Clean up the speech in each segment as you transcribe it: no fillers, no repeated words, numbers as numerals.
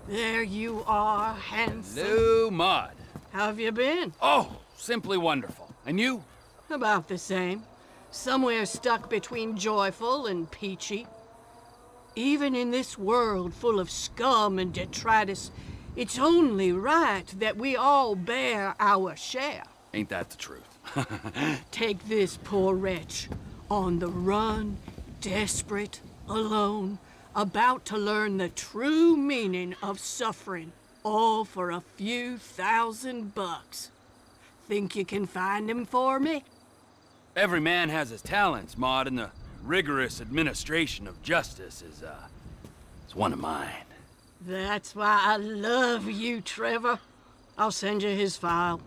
There you are, handsome. Hello, Mod. How have you been? Oh, simply wonderful. And you? About the same. Somewhere stuck between joyful and peachy. Even in this world full of scum and detritus, it's only right that we all bear our share. Ain't that the truth? Take this poor wretch, on the run, desperate, alone, about to learn the true meaning of suffering, all for a few $1,000. Think you can find him for me? Every man has his talents, Mod, and the rigorous administration of justice is one of mine. That's why I love you, Trevor. I'll send you his file.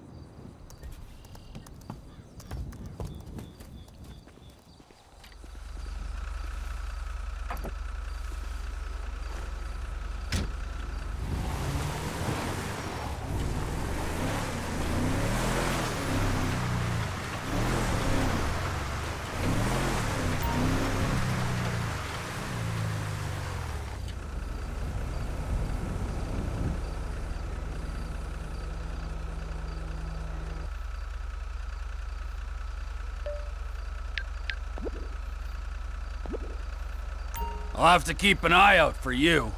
I'll have to keep an eye out for you.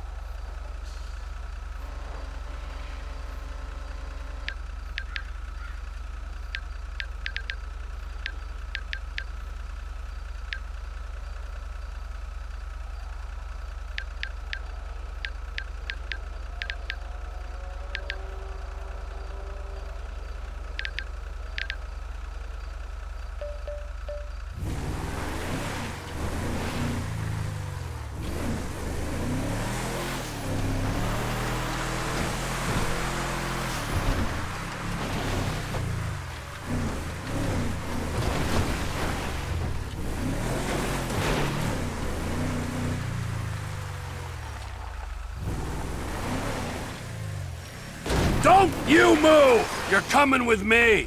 Don't you move! You're coming with me!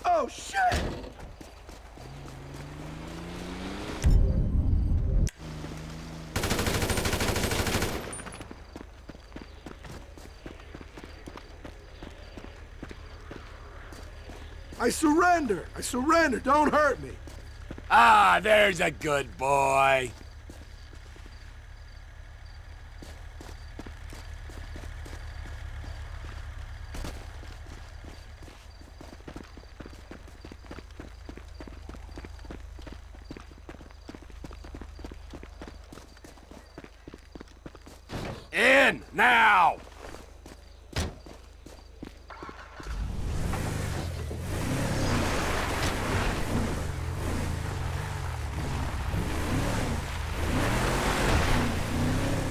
Oh, shit! I surrender, don't hurt me. Ah, there's a good boy. In, now!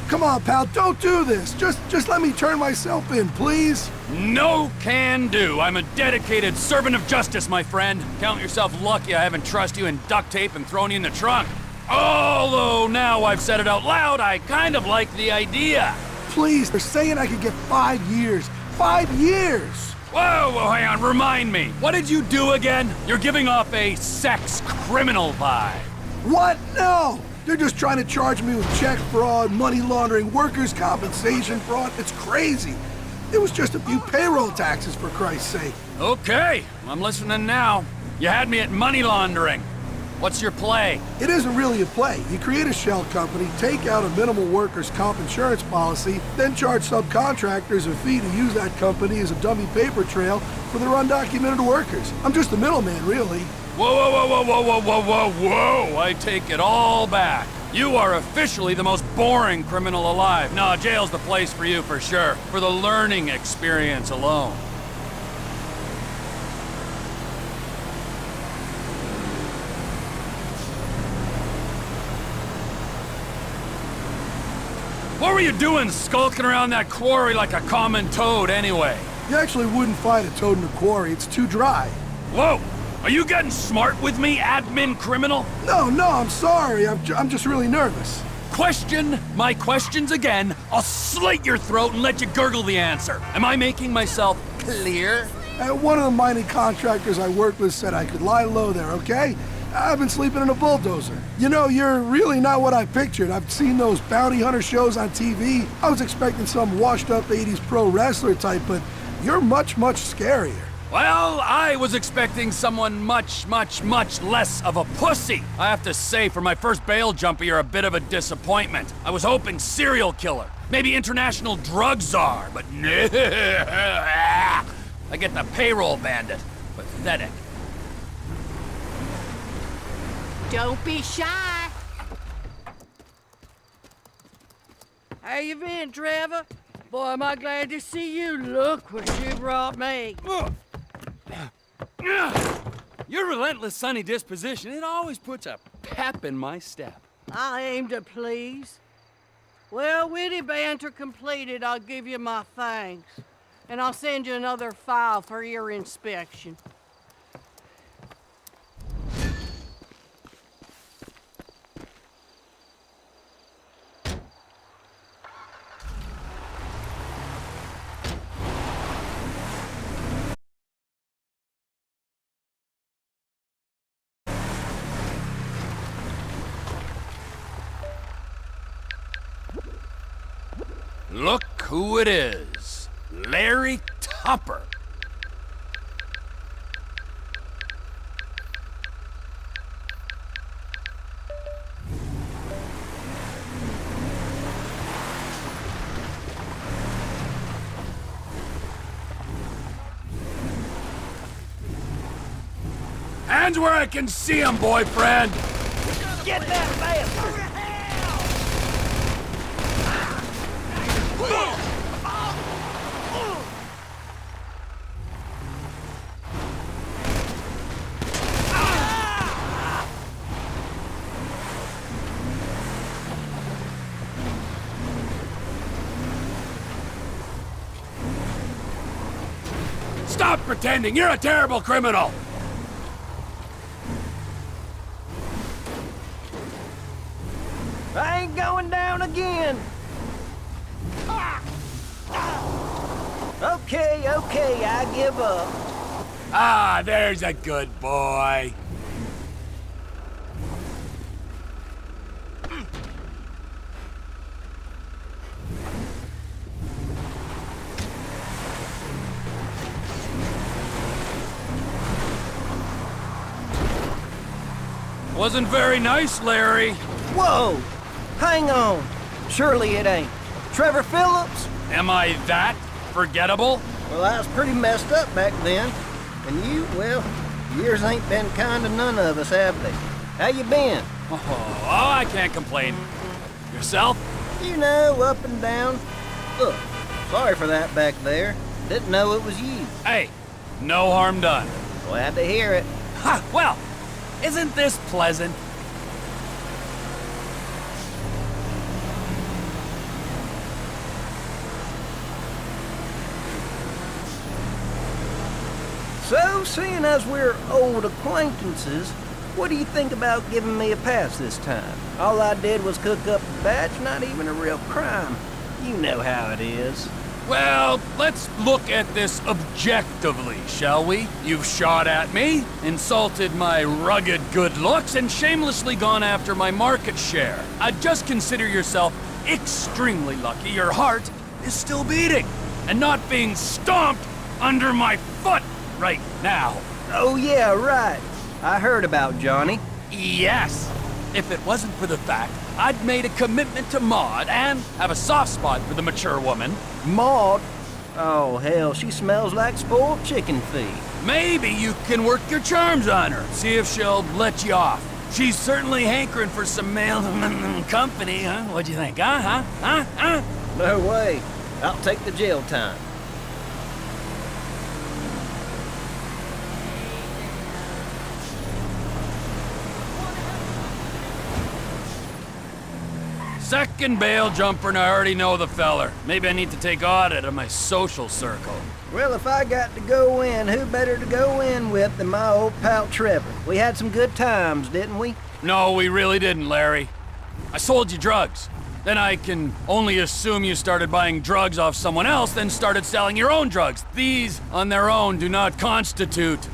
Come on, pal, don't do this. Just let me turn myself in, please. No can do. I'm a dedicated servant of justice, my friend. Count yourself lucky I haven't trussed you in duct tape and thrown you in the trunk. Although now I've said it out loud, I kind of like the idea. Please, they're saying I could get 5 years. 5 years! Whoa, hang on, remind me. What did you do again? You're giving off a sex criminal vibe. What? No! They're just trying to charge me with check fraud, money laundering, workers' compensation fraud. It's crazy. It was just a few payroll taxes, for Christ's sake. Okay, I'm listening now. You had me at money laundering. What's your play? It isn't really a play. You create a shell company, take out a minimal workers' comp insurance policy, then charge subcontractors a fee to use that company as a dummy paper trail for their undocumented workers. I'm just the middleman, really. Whoa, I take it all back. You are officially the most boring criminal alive. No, jail's the place for you for sure, for the learning experience alone. What were you doing skulking around that quarry like a common toad anyway? You actually wouldn't find a toad in a quarry. It's too dry. Whoa! Are you getting smart with me, admin criminal? No, I'm sorry. I'm just really nervous. Question my questions again. I'll slit your throat and let you gurgle the answer. Am I making myself clear? One of the mining contractors I work with said I could lie low there, okay? I've been sleeping in a bulldozer. You know, you're really not what I pictured. I've seen those bounty hunter shows on TV. I was expecting some washed-up 80s pro wrestler type, but you're much, much scarier. Well, I was expecting someone much less of a pussy. I have to say, for my first bail jumper, you're a bit of a disappointment. I was hoping serial killer, maybe international drug czar, but no. I get the payroll bandit. Pathetic. Don't be shy. How you been, Trevor? Boy, am I glad to see you. Look what you brought me. Your relentless sunny disposition, it always puts a pep in my step. I aim to please. Well, witty banter completed, I'll give you my thanks. And I'll send you another file for your inspection. Look who it is. Larry Tupper. Hands where I can see him, boyfriend! Get that bastard! Stop pretending! You're a terrible criminal! I ain't going down again. Okay, I give up. Ah, there's a good boy. Wasn't very nice, Larry. Whoa! Hang on. Surely it ain't. Trevor Phillips? Am I that forgettable? Well, I was pretty messed up back then. And you, well, years ain't been kind to none of us, have they? How you been? Oh, I can't complain. Yourself? You know, up and down. Look, sorry for that back there. Didn't know it was you. Hey, no harm done. Glad to hear it. Ha, well, isn't this pleasant? So, seeing as we're old acquaintances, what do you think about giving me a pass this time? All I did was cook up a batch, not even a real crime. You know how it is. Well, let's look at this objectively, shall we? You've shot at me, insulted my rugged good looks, and shamelessly gone after my market share. I'd just consider yourself extremely lucky your heart is still beating and not being stomped under my foot right now. Oh yeah, right. I heard about Johnny. Yes. If it wasn't for the fact I'd made a commitment to Maud and have a soft spot for the mature woman. Maud? Oh hell, she smells like spoiled chicken feed. Maybe you can work your charms on her, see if she'll let you off. She's certainly hankering for some male company, huh? What'd you think, huh? No way. I'll take the jail time. Second bail jumper and I already know the feller. Maybe I need to take audit of my social circle. Well, if I got to go in, who better to go in with than my old pal Trevor? We had some good times, didn't we? No, we really didn't, Larry. I sold you drugs. Then I can only assume you started buying drugs off someone else, then started selling your own drugs. These, on their own, do not constitute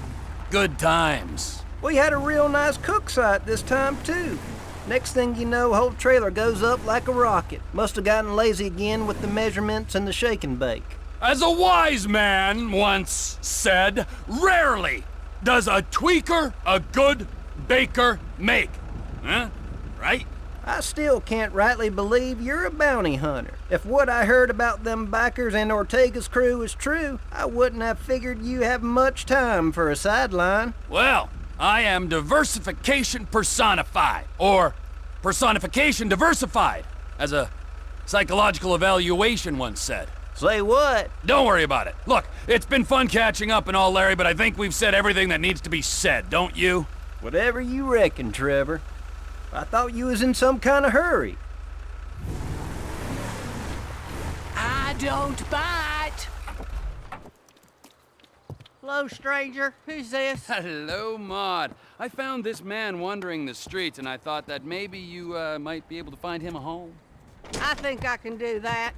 good times. We had a real nice cook site this time, too. Next thing you know, whole trailer goes up like a rocket. Must have gotten lazy again with the measurements and the shake and bake. As a wise man once said, rarely does a tweaker a good baker make. Huh? Right? I still can't rightly believe you're a bounty hunter. If what I heard about them bikers and Ortega's crew is true, I wouldn't have figured you have much time for a sideline. Well, I am diversification personified, or personification diversified, as a psychological evaluation once said. Say what? Don't worry about it. Look, it's been fun catching up and all, Larry, but I think we've said everything that needs to be said, don't you? Whatever you reckon, Trevor. I thought you was in some kind of hurry. I don't bite. Hello, stranger. Who's this? Hello, Maude. I found this man wandering the streets, and I thought that maybe you might be able to find him a home. I think I can do that.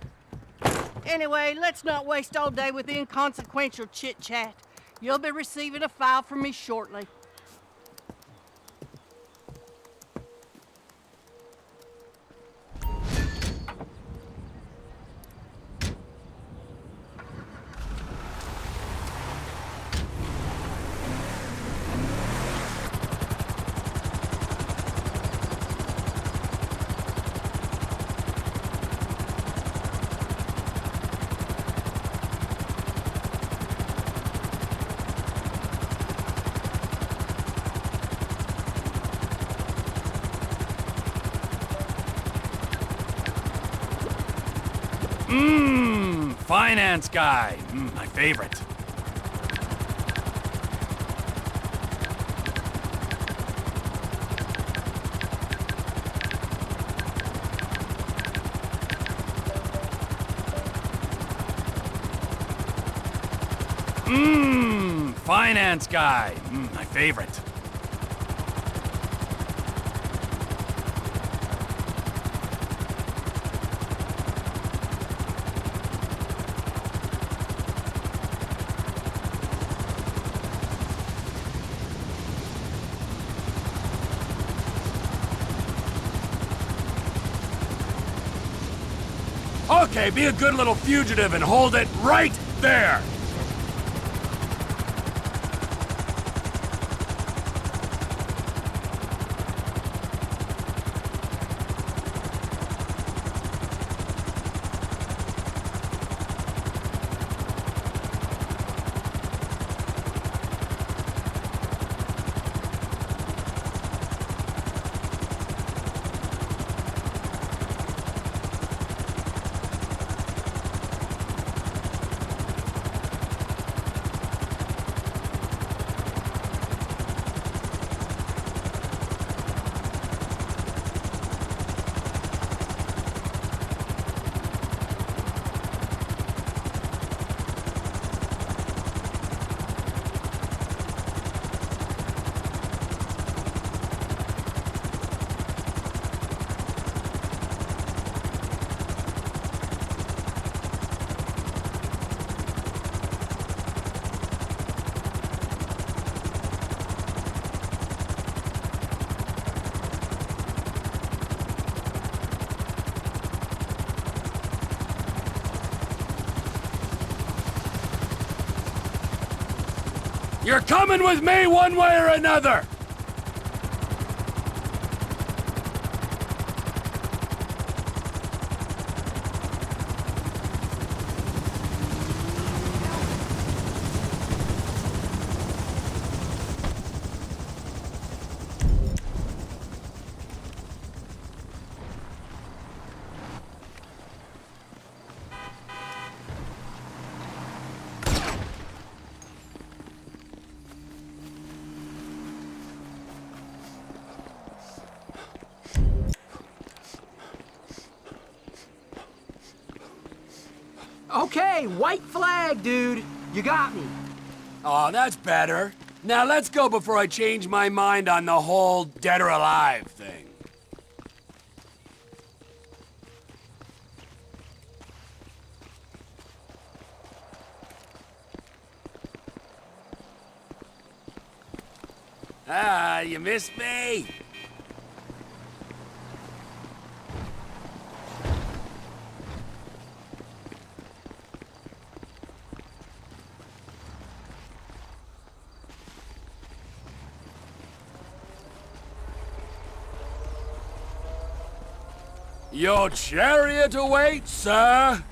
Anyway, let's not waste all day with inconsequential chit-chat. You'll be receiving a file from me shortly. Finance guy. My favorite. Finance guy. My favorite. Okay, be a good little fugitive and hold it right there! You're coming with me one way or another! Okay, white flag, dude. You got me. Oh, that's better. Now let's go before I change my mind on the whole dead or alive thing. Ah, you missed me? Your chariot awaits, sir.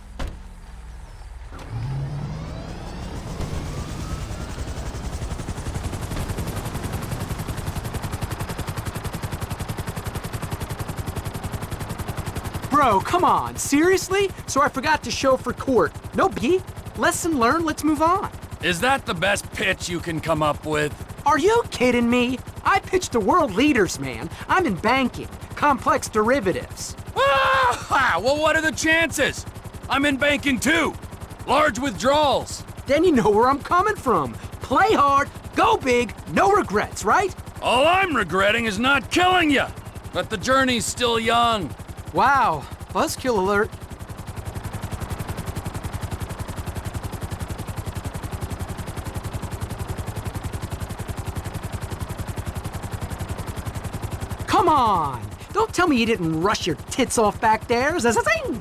Bro, come on, seriously? So I forgot to show for court. No biggie. Lesson learned, let's move on. Is that the best pitch you can come up with? Are you kidding me? I pitch to world leaders, man. I'm in banking, complex derivatives. Ah! Well, what are the chances? I'm in banking too. Large withdrawals. Then you know where I'm coming from. Play hard, go big, no regrets, right? All I'm regretting is not killing you. But the journey's still young. Wow, buzzkill alert. Come on! Don't tell me you didn't rush your tits off back there. Zing!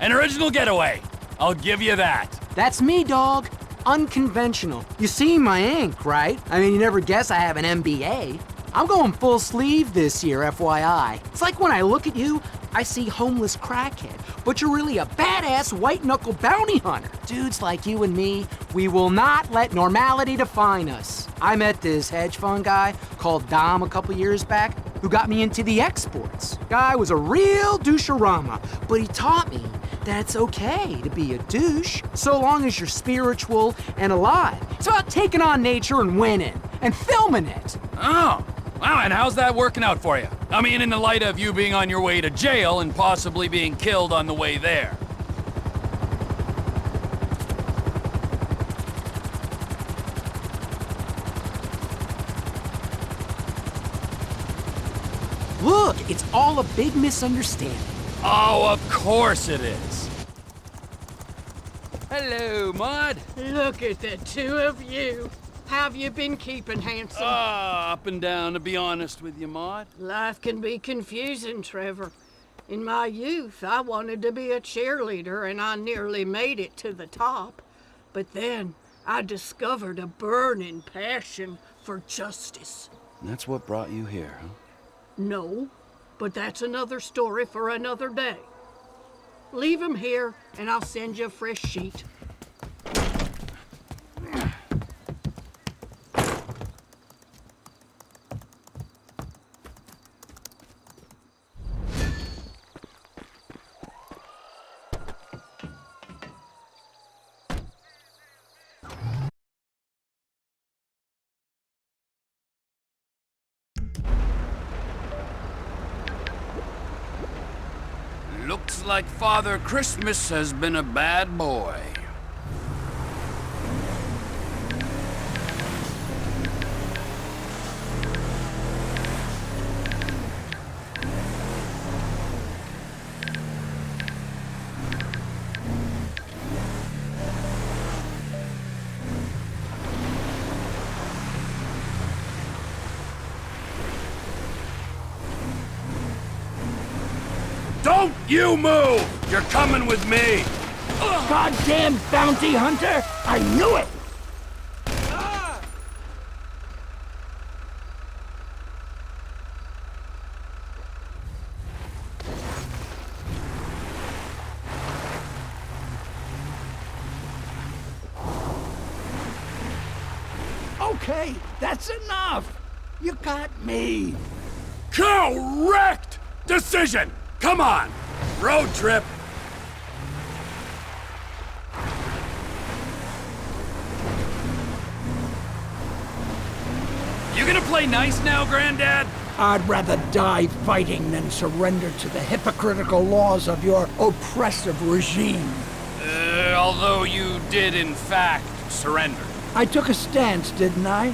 An original getaway. I'll give you that. That's me, dog. Unconventional. You see my ink, right? I mean, you never guess I have an MBA. I'm going full sleeve this year, FYI. It's like when I look at you, I see homeless crackhead, but you're really a badass white-knuckle bounty hunter. Dudes like you and me, we will not let normality define us. I met this hedge fund guy called Dom a couple years back who got me into the exports. Guy was a real doucherama, but he taught me that it's okay to be a douche so long as you're spiritual and alive. It's about taking on nature and winning and filming it. Oh. Wow, and how's that working out for you? I mean, in the light of you being on your way to jail and possibly being killed on the way there. Look, it's all a big misunderstanding. Oh, of course it is. Hello, Mud. Look at the two of you. Have you been keeping handsome? Up and down, to be honest with you, Maude. Life can be confusing, Trevor. In my youth, I wanted to be a cheerleader, and I nearly made it to the top. But then I discovered a burning passion for justice. That's what brought you here, huh? No, but that's another story for another day. Leave him here, and I'll send you a fresh sheet. Looks like Father Christmas has been a bad boy. Don't you move! You're coming with me! Goddamn bounty hunter! I knew it! Okay, that's enough! You got me! Correct decision! Come on! Road trip! You gonna play nice now, Granddad? I'd rather die fighting than surrender to the hypocritical laws of your oppressive regime. Although you did, in fact, surrender. I took a stance, didn't I?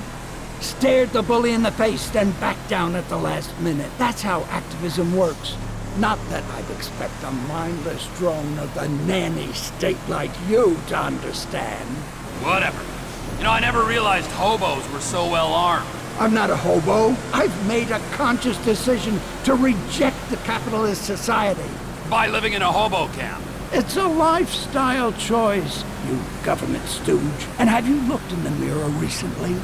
Stared the bully in the face, then backed down at the last minute. That's how activism works. Not that I'd expect a mindless drone of the nanny state like you to understand. Whatever. You know, I never realized hobos were so well armed. I'm not a hobo. I've made a conscious decision to reject the capitalist society. By living in a hobo camp. It's a lifestyle choice, you government stooge. And have you looked in the mirror recently?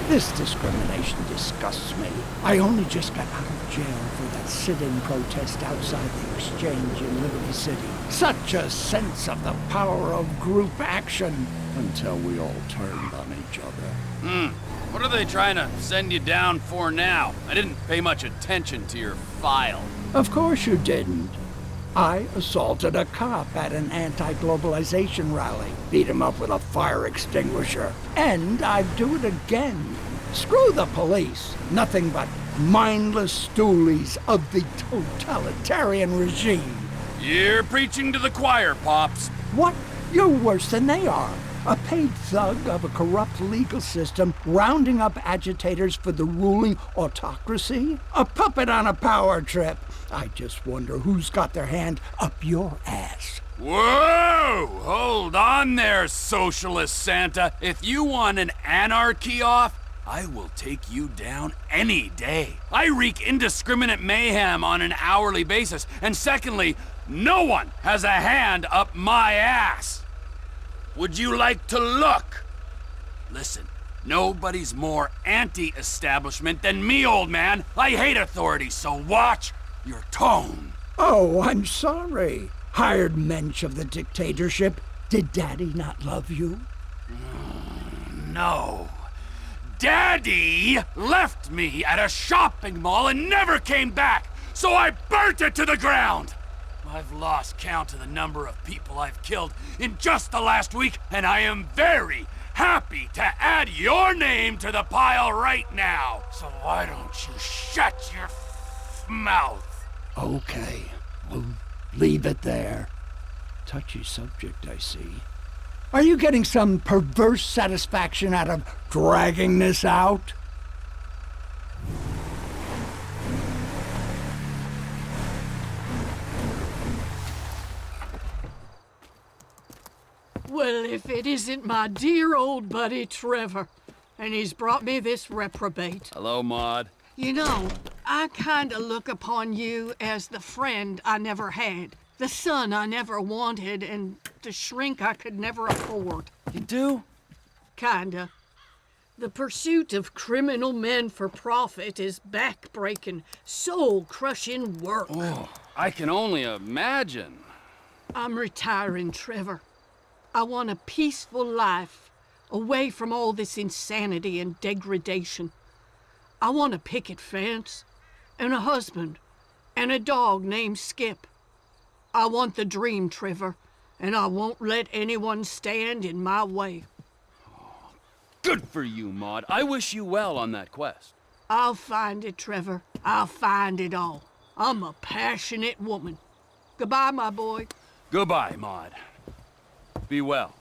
This discrimination disgusts me. I only just got out of jail for that sit-in protest outside the exchange in Liberty City. Such a sense of the power of group action until we all turned on each other. What are they trying to send you down for now? I didn't pay much attention to your file. Of course you didn't. I assaulted a cop at an anti-globalization rally, beat him up with a fire extinguisher, and I'd do it again. Screw the police. Nothing but mindless stoolies of the totalitarian regime. You're preaching to the choir, Pops. What? You're worse than they are. A paid thug of a corrupt legal system rounding up agitators for the ruling autocracy? A puppet on a power trip. I just wonder who's got their hand up your ass. Whoa! Hold on there, Socialist Santa. If you want an anarchy off, I will take you down any day. I wreak indiscriminate mayhem on an hourly basis. And secondly, no one has a hand up my ass. Would you like to look? Listen, nobody's more anti-establishment than me, old man. I hate authority, so watch your tone. Oh, I'm sorry. Hired mensch of the dictatorship. Did Daddy not love you? No. Daddy left me at a shopping mall and never came back, so I burnt it to the ground. I've lost count of the number of people I've killed in just the last week, and I am very happy to add your name to the pile right now. So why don't you shut your mouth? Okay, we'll leave it there. Touchy subject, I see. Are you getting some perverse satisfaction out of dragging this out? Well, if it isn't my dear old buddy Trevor, and he's brought me this reprobate. Hello, Maude. You know, I kinda look upon you as the friend I never had, the son I never wanted, and the shrink I could never afford. You do? Kinda. The pursuit of criminal men for profit is back-breaking, soul-crushing work. Oh, I can only imagine. I'm retiring, Trevor. I want a peaceful life, away from all this insanity and degradation. I want a picket fence, and a husband, and a dog named Skip. I want the dream, Trevor, and I won't let anyone stand in my way. Good for you, Maude. I wish you well on that quest. I'll find it, Trevor. I'll find it all. I'm a passionate woman. Goodbye, my boy. Goodbye, Maude. Be well.